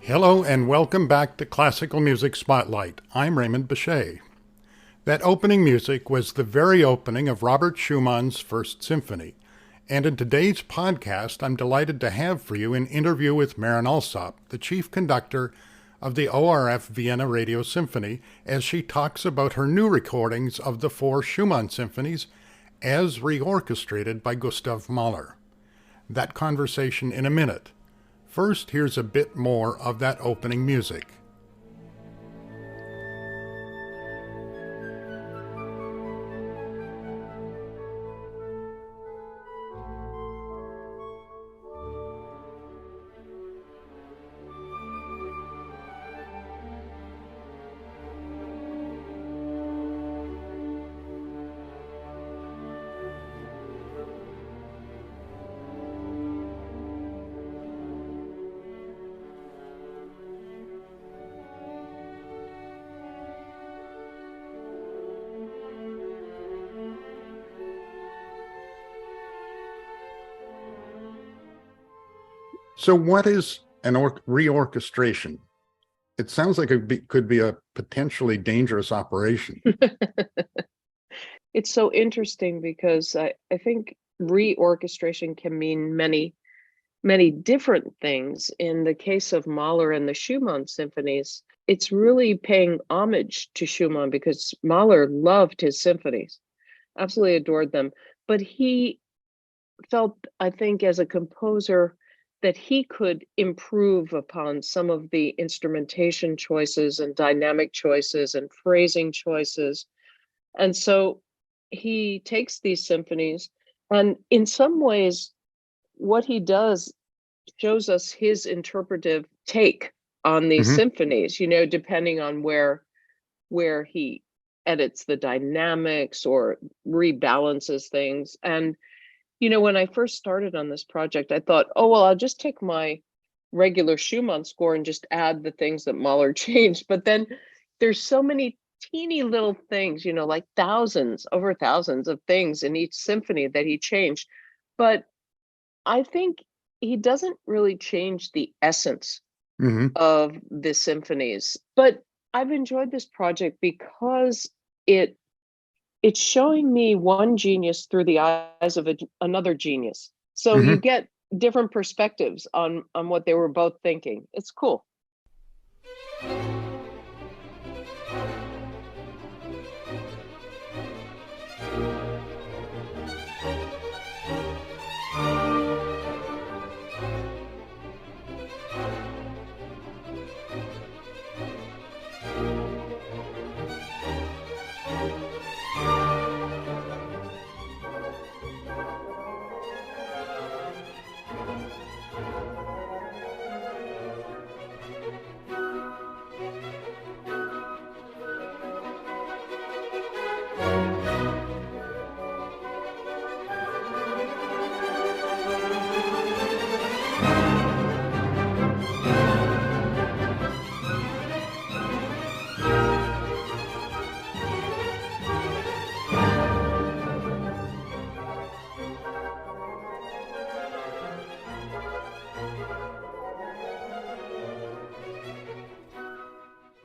Hello and welcome back to Classical Music Spotlight. I'm Raymond Bechet. That opening music was the very opening of Robert Schumann's First Symphony. And in today's podcast, I'm delighted to have for you an interview with Marin Alsop, the chief conductor of the ORF Vienna Radio Symphony, as she talks about her new recordings of the four Schumann symphonies as re-orchestrated by Gustav Mahler. That conversation in a minute. First, here's a bit more of that opening music. So what is an reorchestration? It sounds like it could be a potentially dangerous operation. It's so interesting because I think reorchestration can mean many different things. In the case of Mahler and the Schumann symphonies, it's really paying homage to Schumann because Mahler loved his symphonies, absolutely adored them. But he felt, I think, as a composer, that he could improve upon some of the instrumentation choices and dynamic choices and phrasing choices. And so he takes these symphonies, and in some ways, what he does shows us his interpretive take on these symphonies, depending on where he edits the dynamics or rebalances things. And when I first started on this project, I thought, oh, well, I'll just take my regular Schumann score and just add the things that Mahler changed. But then there's so many teeny little things, like over thousands of things in each symphony that he changed. But I think he doesn't really change the essence of the symphonies. But I've enjoyed this project because it's showing me one genius through the eyes of another genius. So you get different perspectives on what they were both thinking. It's cool.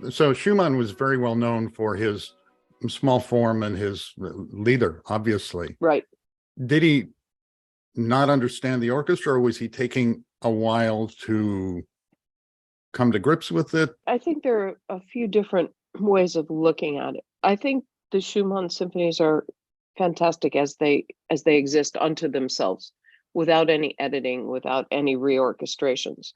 So Schumann was very well known for his small form and his leader, obviously. Right. Did he not understand the orchestra, or was he taking a while to come to grips with it? I think there are a few different ways of looking at it. I think the Schumann symphonies are fantastic as they exist unto themselves, without any editing, without any reorchestrations.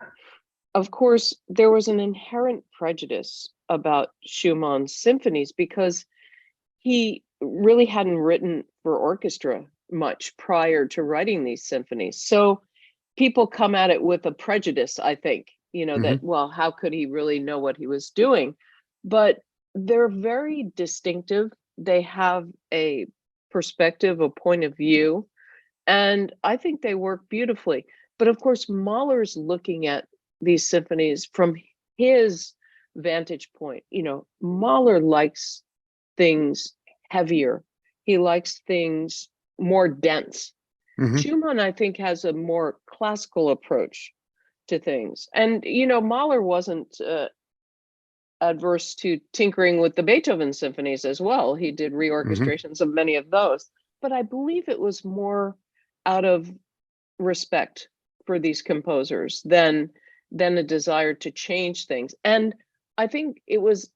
Of course, there was an inherent prejudice about Schumann's symphonies because he really hadn't written for orchestra much prior to writing these symphonies. So people come at it with a prejudice, I think, that, well, how could he really know what he was doing? But they're very distinctive. They have a perspective, a point of view, and I think they work beautifully. But of course, Mahler's looking at these symphonies from his vantage point. Mahler likes things heavier. He likes things more dense. Schumann, I think, has a more classical approach to things. And, Mahler wasn't adverse to tinkering with the Beethoven symphonies as well. He did Hmm. reorchestrations of many of those, but I believe it was more out of respect for these composers than a desire to change things. And I think it was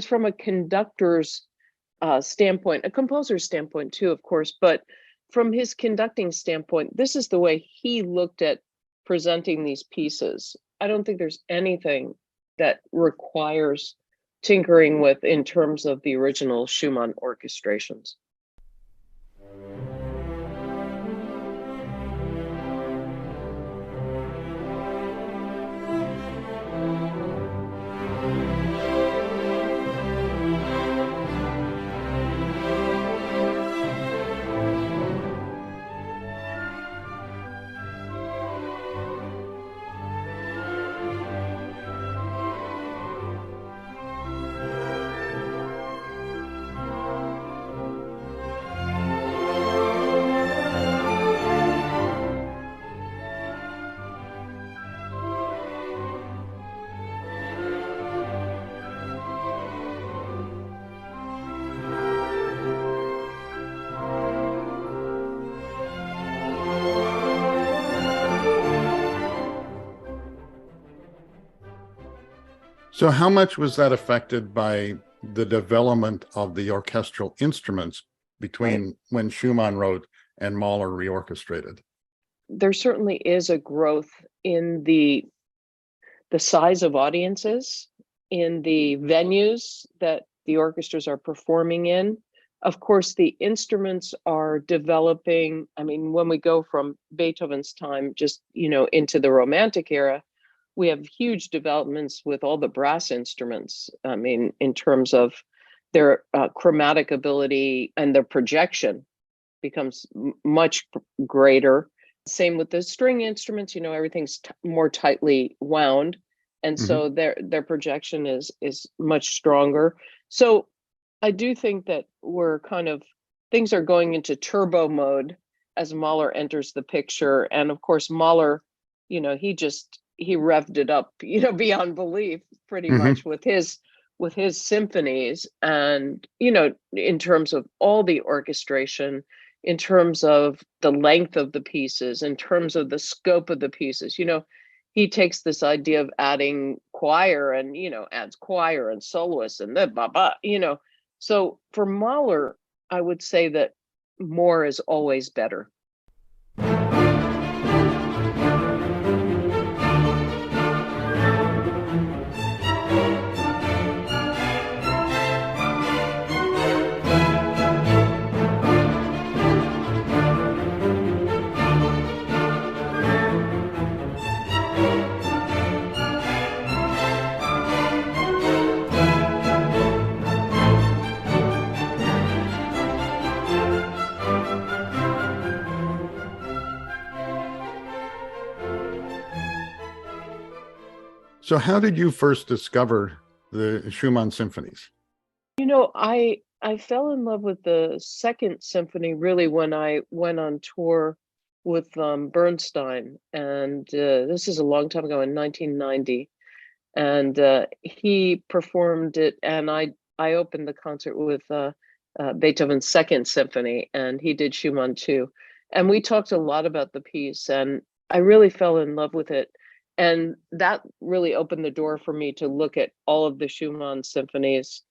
from a conductor's standpoint, a composer's standpoint too, of course, but from his conducting standpoint, this is the way he looked at presenting these pieces. I don't think there's anything that requires tinkering with in terms of the original Schumann orchestrations. So, how much was that affected by the development of the orchestral instruments Right. between when Schumann wrote and Mahler reorchestrated? There certainly is a growth in the size of audiences, in the venues that the orchestras are performing in. Of course, the instruments are developing. I mean, when we go from Beethoven's time just, into the Romantic era, we have huge developments with all the brass instruments. I mean, in terms of their chromatic ability, and their projection becomes much greater. Same with the string instruments, everything's more tightly wound. And Hmm. so their projection is much stronger. So I do think that we're kind of things are going into turbo mode as Mahler enters the picture. And of course, Mahler, he revved it up, beyond belief, pretty Hmm. much with his symphonies. And, in terms of all the orchestration, in terms of the length of the pieces, in terms of the scope of the pieces, he takes this idea of adding choir and, adds choir and soloists and then blah, blah, so for Mahler, I would say that more is always better. So, how did you first discover the Schumann symphonies? I fell in love with the second symphony really when I went on tour with Bernstein, and this is a long time ago in 1990. And he performed it, and I opened the concert with Beethoven's Second Symphony, and he did Schumann too. And we talked a lot about the piece, and I really fell in love with it. And that really opened the door for me to look at all of the Schumann symphonies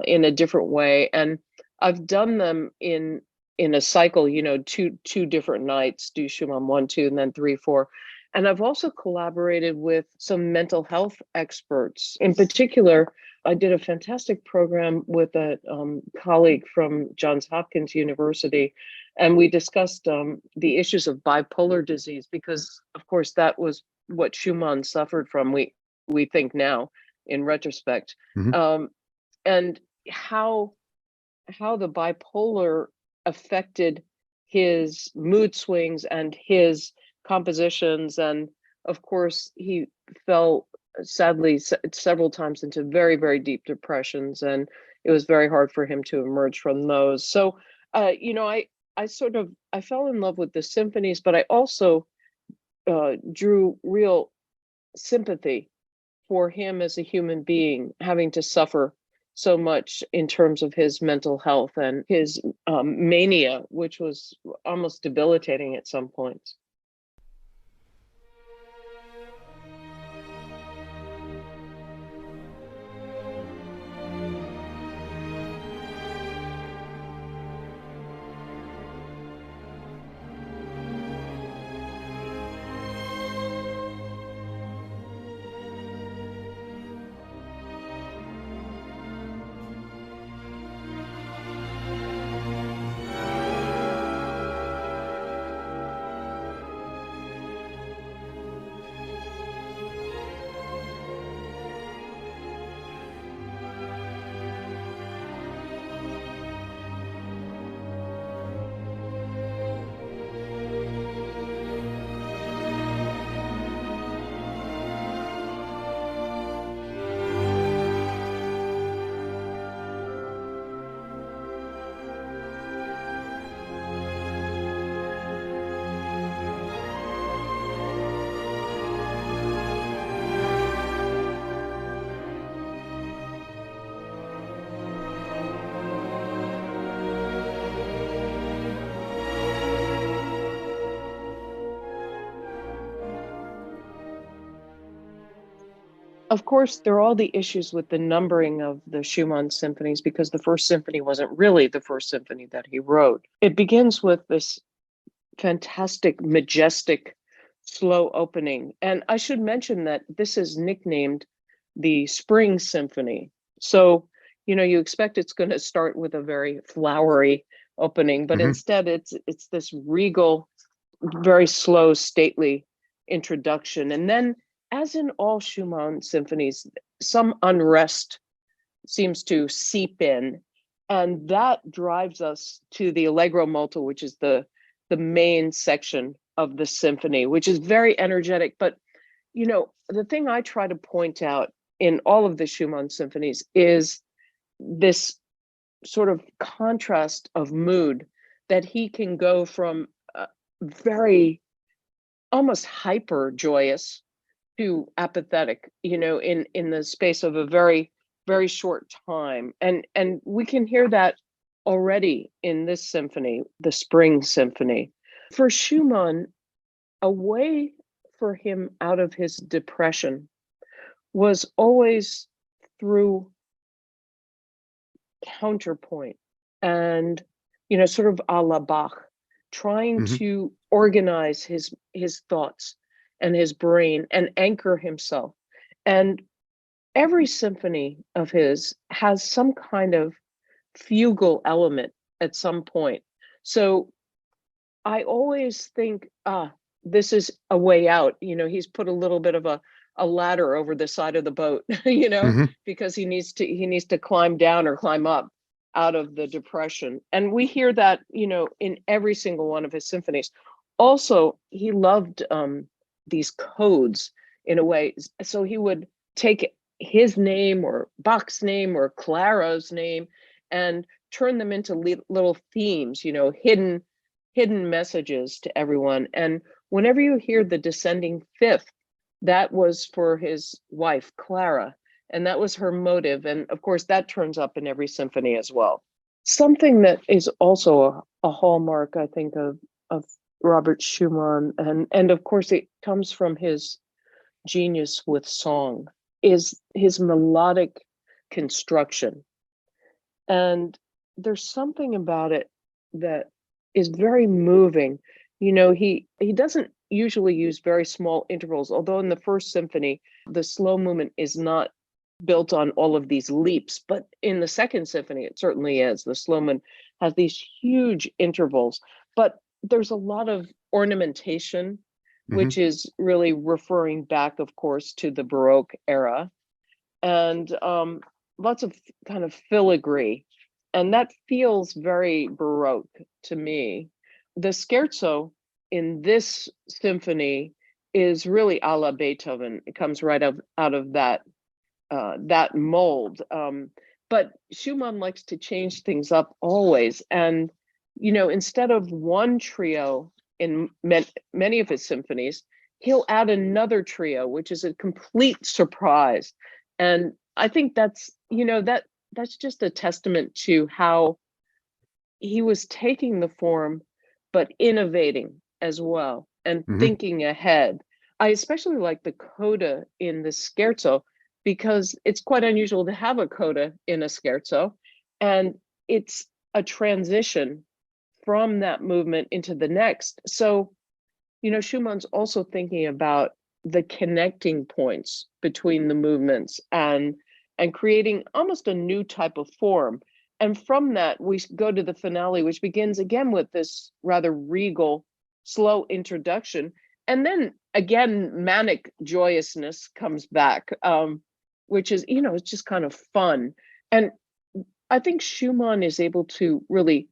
in a different way. And I've done them in a cycle, two different nights, do Schumann 1, 2, and then 3, 4. And I've also collaborated with some mental health experts. In particular, I did a fantastic program with a colleague from Johns Hopkins University, and we discussed the issues of bipolar disease because, of course, that was what Schumann suffered from. We think now, in retrospect, Hmm. um, and how the bipolar affected his mood swings and his compositions. And of course, he fell sadly several times into very, very deep depressions, and it was very hard for him to emerge from those. So, I fell in love with the symphonies, but I also drew real sympathy for him as a human being, having to suffer so much in terms of his mental health and his mania, which was almost debilitating at some points. Of course, there are all the issues with the numbering of the Schumann symphonies because the first symphony wasn't really the first symphony that he wrote. It begins with this fantastic, majestic, slow opening. And I should mention that this is nicknamed the Spring Symphony. So, you expect it's going to start with a very flowery opening, but instead it's this regal, very slow, stately introduction. And then, as in all Schumann symphonies, some unrest seems to seep in, and that drives us to the Allegro molto, which is the main section of the symphony, which is very energetic. But the thing I try to point out in all of the Schumann symphonies is this sort of contrast of mood, that he can go from very almost hyper joyous to apathetic, in the space of a very, very short time. And we can hear that already in this symphony, the Spring Symphony. For Schumann, a way for him out of his depression was always through counterpoint and, sort of a la Bach, trying to organize his thoughts and his brain and anchor himself. And every symphony of his has some kind of fugal element at some point. So I always think, this is a way out. He's put a little bit of a ladder over the side of the boat, because he needs to climb down or climb up out of the depression. And we hear that, in every single one of his symphonies. Also, he loved these codes in a way. So he would take his name or Bach's name or Clara's name and turn them into little themes, hidden messages to everyone. And whenever you hear the descending fifth, that was for his wife, Clara, and that was her motive. And of course, that turns up in every symphony as well. Something that is also a hallmark, I think, of Robert Schumann, and of course it comes from his genius with song, is his melodic construction. And there's something about it that is very moving. He doesn't usually use very small intervals, although in the first symphony, the slow movement is not built on all of these leaps, but in the second symphony, it certainly is. The slow movement has these huge intervals, but there's a lot of ornamentation, which is really referring back, of course, to the Baroque era, and lots of kind of filigree, and that feels very Baroque to me. The scherzo in this symphony is really a la Beethoven. It comes right out of that mold. But Schumann likes to change things up always, and instead of one trio in many of his symphonies, he'll add another trio, which is a complete surprise. And I think that's, that's just a testament to how he was taking the form, but innovating as well and Hmm. thinking ahead. I especially like the coda in the scherzo because it's quite unusual to have a coda in a scherzo. And it's a transition from that movement into the next. So, Schumann's also thinking about the connecting points between the movements and creating almost a new type of form. And from that, we go to the finale, which begins again with this rather regal, slow introduction. And then again, manic joyousness comes back, which is, it's just kind of fun. And I think Schumann is able to really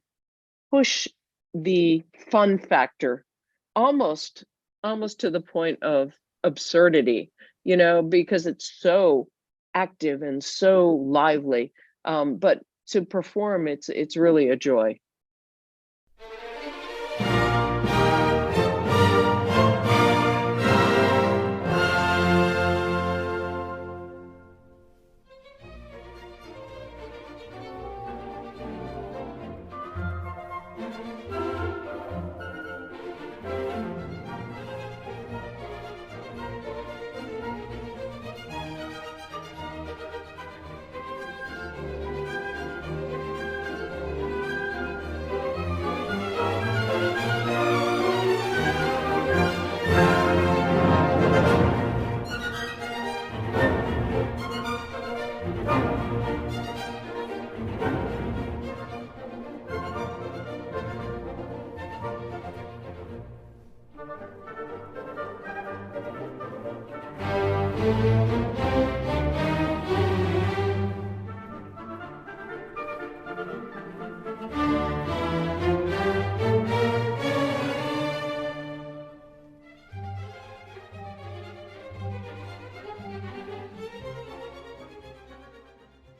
push the fun factor almost almost to the point of absurdity, because it's so active and so lively. But to perform, it's really a joy.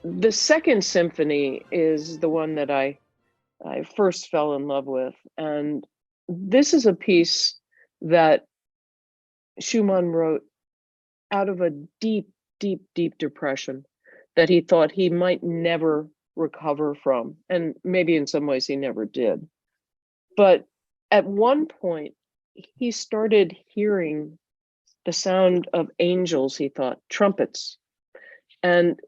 The second symphony is the one that I first fell in love with. And this is a piece that Schumann wrote out of a deep, deep, deep depression that he thought he might never recover from. And maybe in some ways he never did. But at one point, he started hearing the sound of angels, he thought, trumpets. And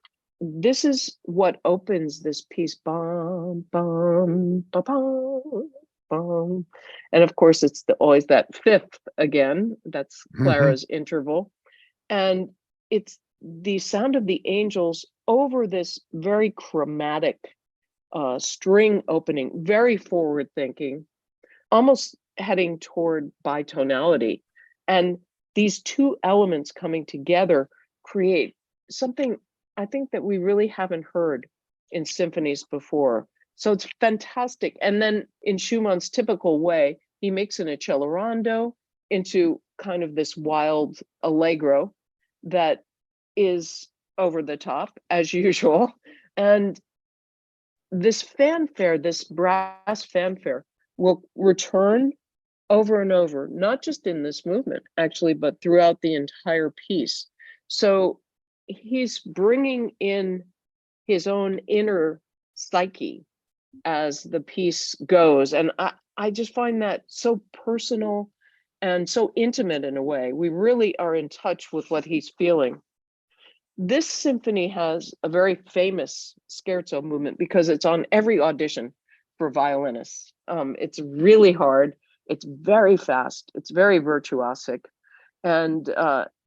this is what opens this piece. Bum, bum, ba, bum, bum. And of course, it's always that fifth again. That's Hmm. Clara's interval. And it's the sound of the angels over this very chromatic string opening, very forward thinking, almost heading toward bitonality. And these two elements coming together create something I think that we really haven't heard in symphonies before. So it's fantastic. And then in Schumann's typical way, he makes an accelerando into kind of this wild allegro that is over the top as usual. And this fanfare, this brass fanfare, will return over and over, not just in this movement, actually, but throughout the entire piece. So he's bringing in his own inner psyche as the piece goes. And I just find that so personal and so intimate in a way. We really are in touch with what he's feeling. This symphony has a very famous scherzo movement because it's on every audition for violinists. It's really hard. It's very fast. It's very virtuosic, and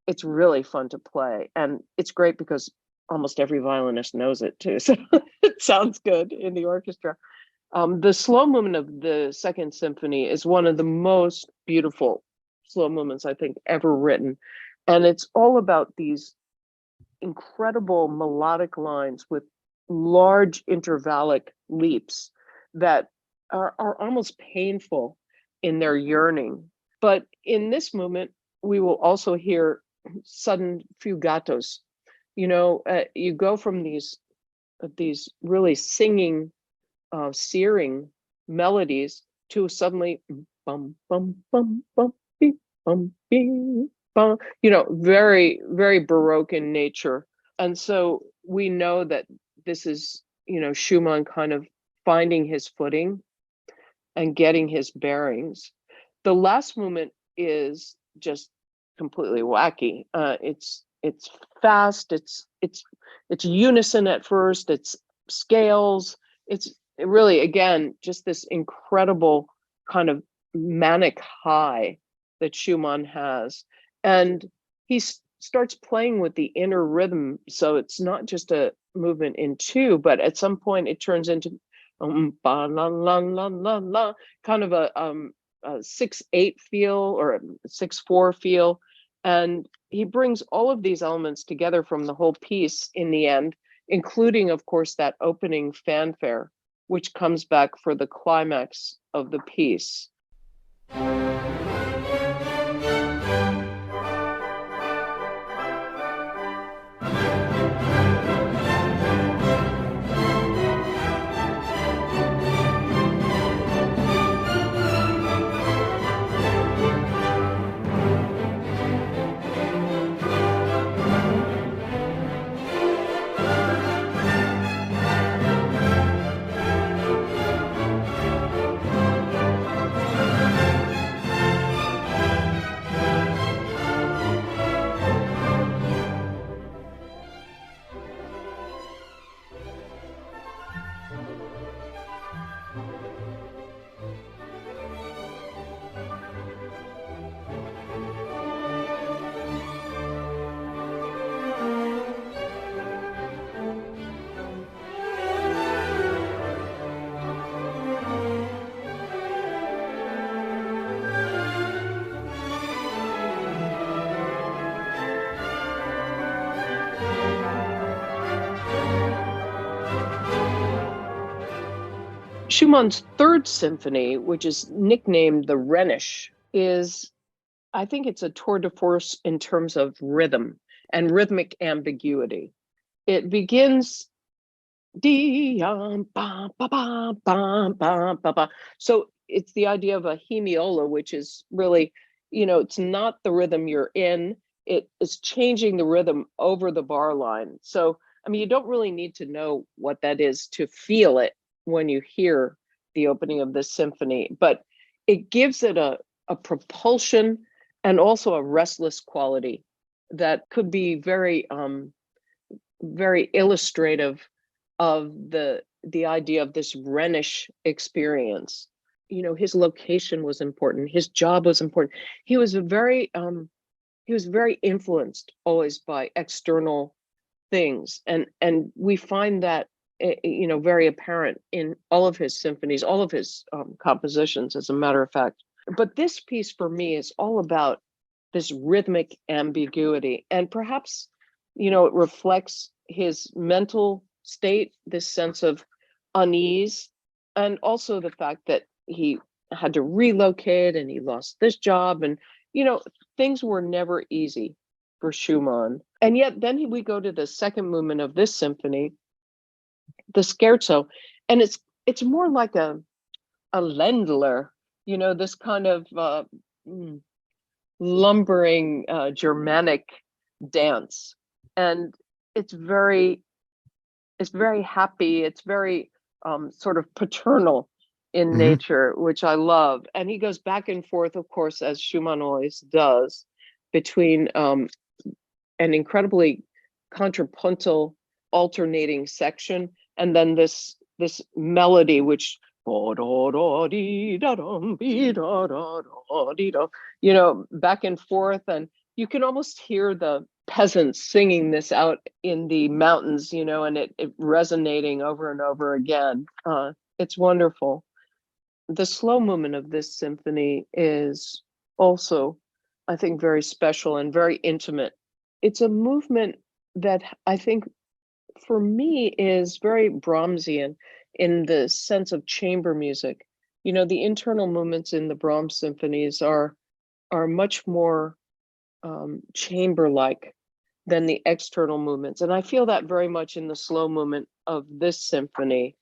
it's really fun to play. And it's great because almost every violinist knows it too, so it sounds good in the orchestra. The slow movement of the Second Symphony is one of the most beautiful slow movements I think ever written, and it's all about these incredible melodic lines with large intervallic leaps that are almost painful in their yearning. But in this movement, we will also hear sudden fugatos. You go from these really singing, searing melodies to suddenly bum bum bum bum beep bing, bum, very, very Baroque in nature. And so we know that this is, Schumann kind of finding his footing and getting his bearings. The last movement is just completely wacky. It's fast. It's unison at first. It's scales. It's really, again, just this incredible kind of manic high that Schumann has, and he starts playing with the inner rhythm. So it's not just a movement in two, but at some point it turns into ba la la la la la, kind of a 6/8 feel or a 6/4 feel, and he brings all of these elements together from the whole piece in the end, including, of course, that opening fanfare, which comes back for the climax of the piece. Schumann's third symphony, which is nicknamed the Rhenish, I think it's a tour de force in terms of rhythm and rhythmic ambiguity. It begins ba ba ba ba ba ba ba. So it's the idea of a hemiola, which is really, it's not the rhythm you're in. It is changing the rhythm over the bar line. So, I mean, you don't really need to know what that is to feel it when you hear the opening of this symphony, but it gives it a propulsion and also a restless quality that could be very, very illustrative of the idea of this Rhenish experience. His location was important. His job was important. He was very influenced always by external things, and we find that very apparent in all of his symphonies, all of his compositions, as a matter of fact. But this piece for me is all about this rhythmic ambiguity, and perhaps it reflects his mental state, this sense of unease, and also the fact that he had to relocate and he lost this job, and things were never easy for Schumann. And yet then we go to the second movement of this symphony, the scherzo, and it's more like a Ländler, this kind of lumbering Germanic dance, and it's very happy. It's very sort of paternal in nature, which I love. And he goes back and forth, of course, as Schumann always does, between an incredibly contrapuntal alternating section and then this melody, which back and forth, and you can almost hear the peasants singing this out in the mountains, and it resonating over and over again. It's wonderful. The slow movement of this symphony is also, I think, very special and very intimate. It's a movement that I think, for me, is very Brahmsian in the sense of chamber music. The internal movements in the Brahms symphonies are much more chamber-like than the external movements. And I feel that very much in the slow movement of this symphony.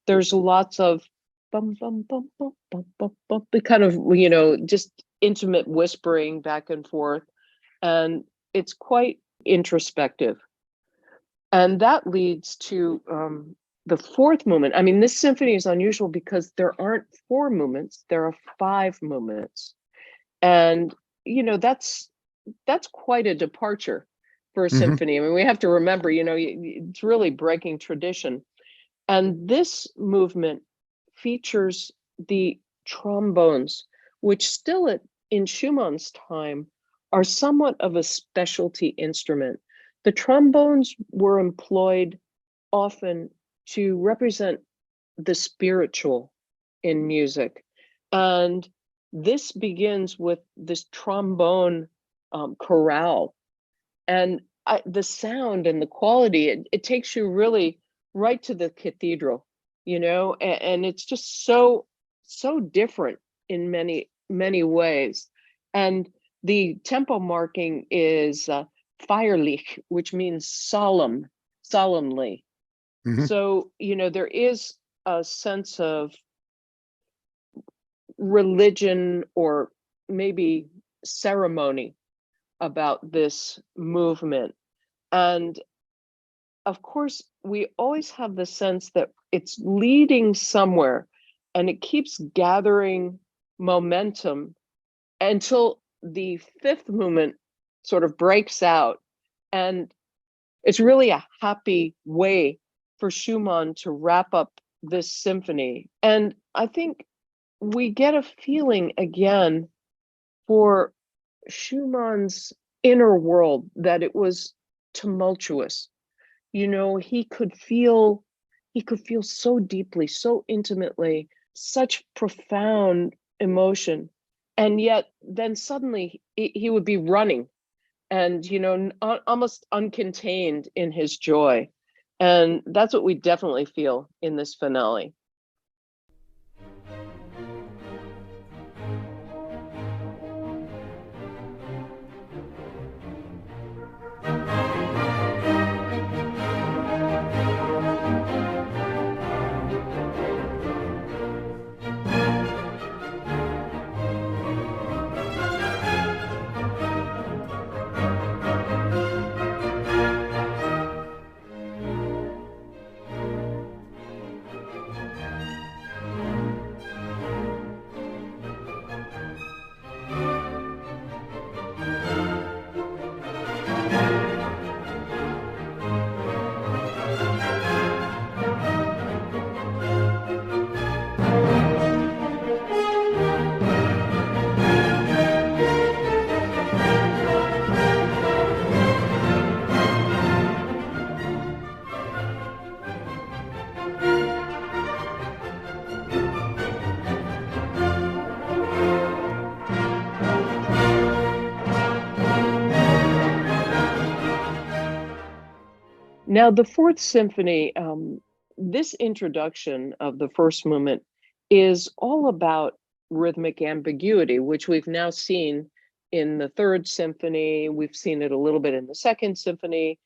There's lots of bum, bum, bum, bum, bum, bum, bum, the kind of, just intimate whispering back and forth. And it's quite introspective. And that leads to the fourth movement. I mean, this symphony is unusual because there aren't four movements, there are five movements. And, that's quite a departure for a Hmm. symphony. I mean, we have to remember, it's really breaking tradition. And this movement features the trombones, which still in Schumann's time are somewhat of a specialty instrument. The trombones were employed often to represent the spiritual in music. And this begins with this trombone chorale. And the sound and the quality, it takes you really right to the cathedral, and it's just so different in many, many ways. And the tempo marking is feierlich, which means solemnly. Hmm. So, there is a sense of religion or maybe ceremony about this movement. And of course, we always have the sense that it's leading somewhere and it keeps gathering momentum until the fifth movement sort of breaks out. And it's really a happy way for Schumann to wrap up this symphony. And I think we get a feeling again for Schumann's inner world that it was tumultuous. He could feel so deeply, so intimately, such profound emotion. And yet then suddenly he would be running and, almost uncontained in his joy. And that's what we definitely feel in this finale. Now, the Fourth Symphony, this introduction of the first movement is all about rhythmic ambiguity, which we've now seen in the Third Symphony. We've seen it a little bit in the Second Symphony.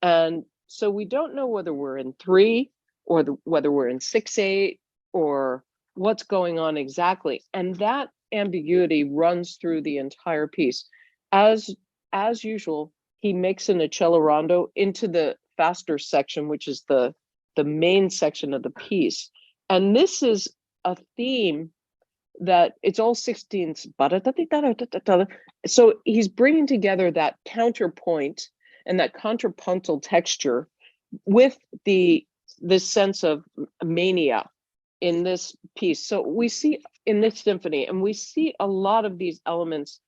And so we don't know whether we're in three or whether we're in 6/8 or what's going on exactly. And that ambiguity runs through the entire piece. As usual, he makes an accelerando into the faster section, which is the main section of the piece. And this is a theme that it's all 16ths. So he's bringing together that counterpoint and that contrapuntal texture with this sense of mania in this piece. So we see in this symphony, and we see a lot of these elements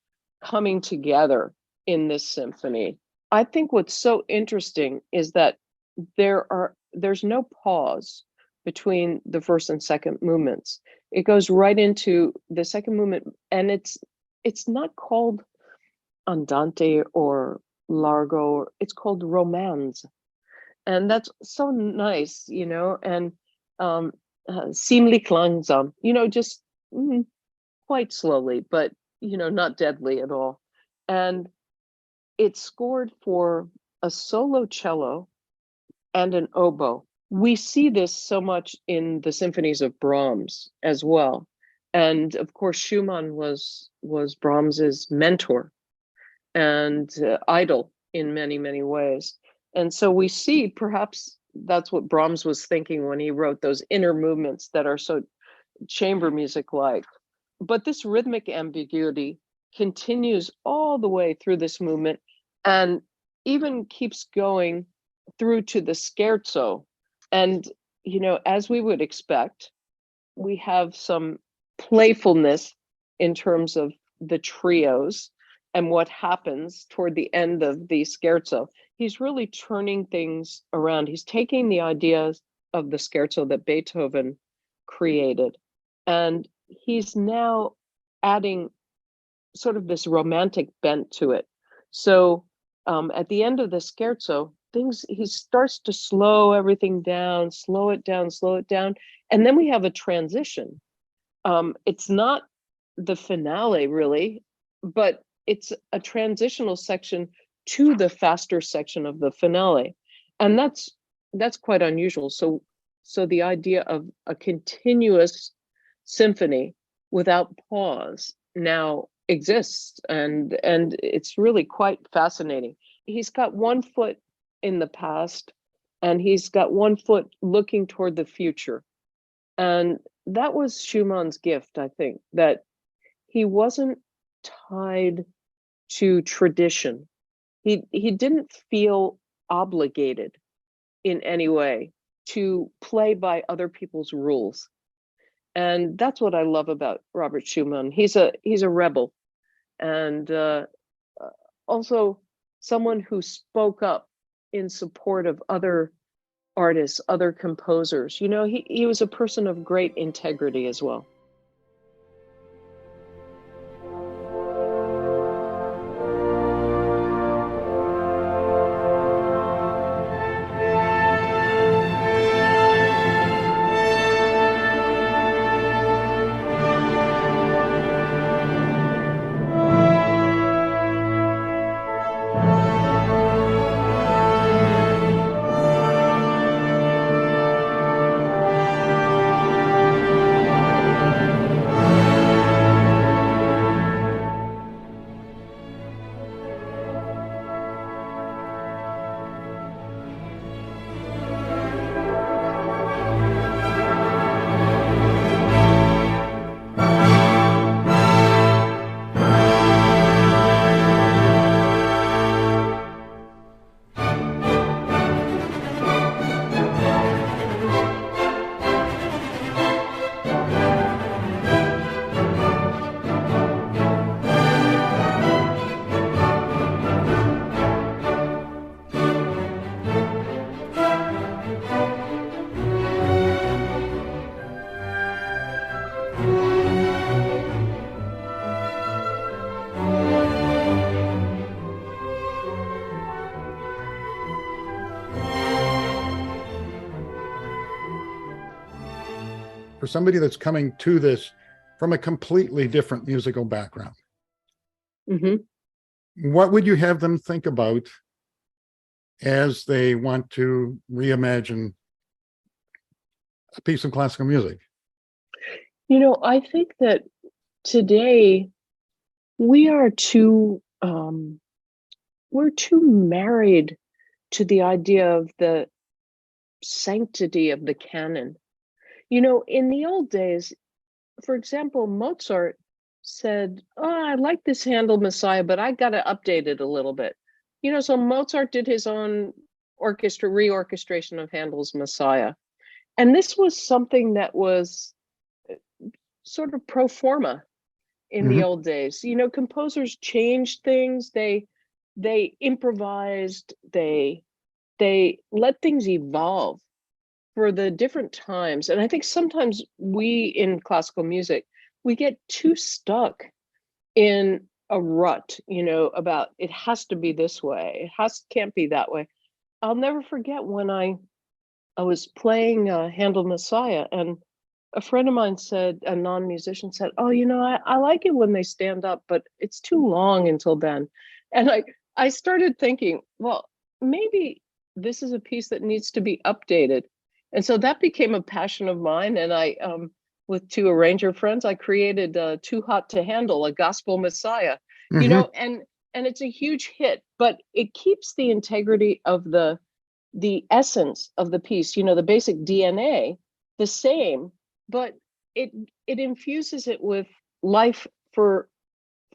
coming together in this symphony. I think what's so interesting is that there's no pause between the first and second movements. It goes right into the second movement, and it's not called andante or largo, it's called romance. And that's so nice, and ziemlich langsam, just quite slowly, but not deadly at all. And it's scored for a solo cello and an oboe. We see this so much in the symphonies of Brahms as well. And of course, Schumann was Brahms's mentor and idol in many, many ways. And so we see perhaps that's what Brahms was thinking when he wrote those inner movements that are so chamber music like. But this rhythmic ambiguity continues all the way through this movement and even keeps going through to the scherzo. And, you know, as we would expect, we have some playfulness in terms of the trios and what happens toward the end of the scherzo. He's really turning things around. He's taking the ideas of the scherzo that Beethoven created, and he's now adding sort of this romantic bent to it. So at the end of the scherzo, he starts to slow everything down, slow it down, slow it down. And then we have a transition. It's not the finale really, but it's a transitional section to the faster section of the finale. And that's quite unusual. So the idea of a continuous symphony without pause now exists, and it's really quite fascinating. He's got one foot in the past and he's got one foot looking toward the future. And that was Schumann's gift, I think, that he wasn't tied to tradition. He didn't feel obligated in any way to play by other people's rules. And that's what I love about Robert Schumann. He's a rebel, and also someone who spoke up in support of other artists, other composers. You know, he was a person of great integrity as well. For somebody that's coming to this from a completely different musical background, what would you have them think about as they want to reimagine a piece of classical music? You know, I think that today we are we're too married to the idea of the sanctity of the canon. You know, in the old days, for example, Mozart said, "Oh, I like this Handel Messiah, but I got to update it a little bit." You know, so Mozart did his own reorchestration of Handel's Messiah. And this was something that was sort of pro forma in the old days. You know, composers changed things, they improvised, they let things evolve for the different times. And I think sometimes we in classical music, we get too stuck in a rut, you know, about it has to be this way, can't be that way. I'll never forget when I was playing Handel Messiah, and a friend of mine said, a non-musician said, "Oh, you know, I like it when they stand up, but it's too long until then." And I started thinking, well, maybe this is a piece that needs to be updated. And so that became a passion of mine. And I, with two arranger friends, I created Too Hot to Handle, a gospel messiah, and it's a huge hit, but it keeps the integrity of the essence of the piece, the basic DNA, the same, but it infuses it with life for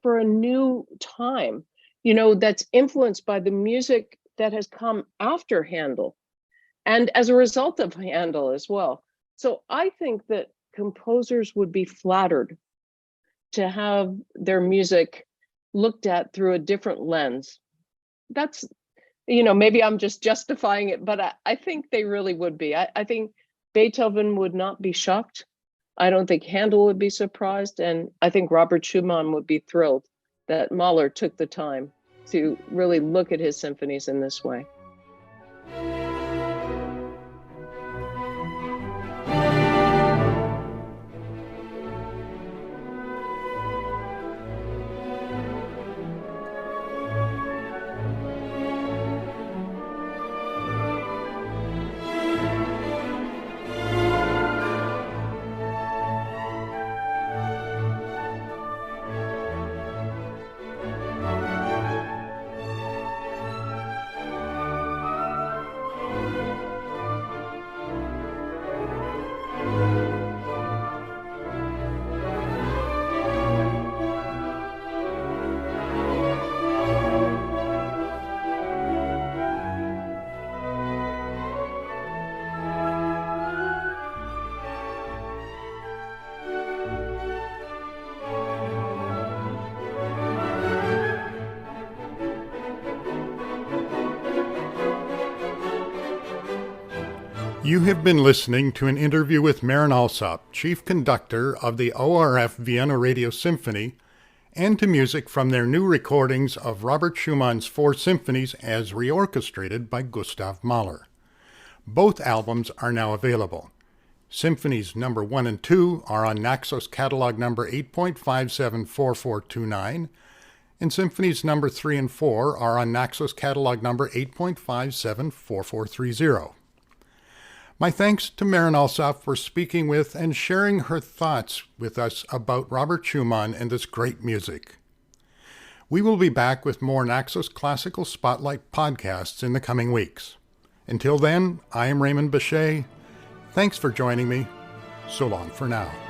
a new time, that's influenced by the music that has come after Handel and as a result of Handel as well. So I think that composers would be flattered to have their music looked at through a different lens. That's, maybe I'm just justifying it, but I think they really would be. I think Beethoven would not be shocked. I don't think Handel would be surprised. And I think Robert Schumann would be thrilled that Mahler took the time to really look at his symphonies in this way. You have been listening to an interview with Marin Alsop, chief conductor of the ORF Vienna Radio Symphony, and to music from their new recordings of Robert Schumann's 4 symphonies as reorchestrated by Gustav Mahler. Both albums are now available. Symphonies number 1 and 2 are on Naxos catalog number 8.574429, and Symphonies number 3 and 4 are on Naxos catalog number 8.574430. My thanks to Marin Alsop for speaking with and sharing her thoughts with us about Robert Schumann and this great music. We will be back with more Naxos Classical Spotlight podcasts in the coming weeks. Until then, I am Raymond Bechet. Thanks for joining me. So long for now.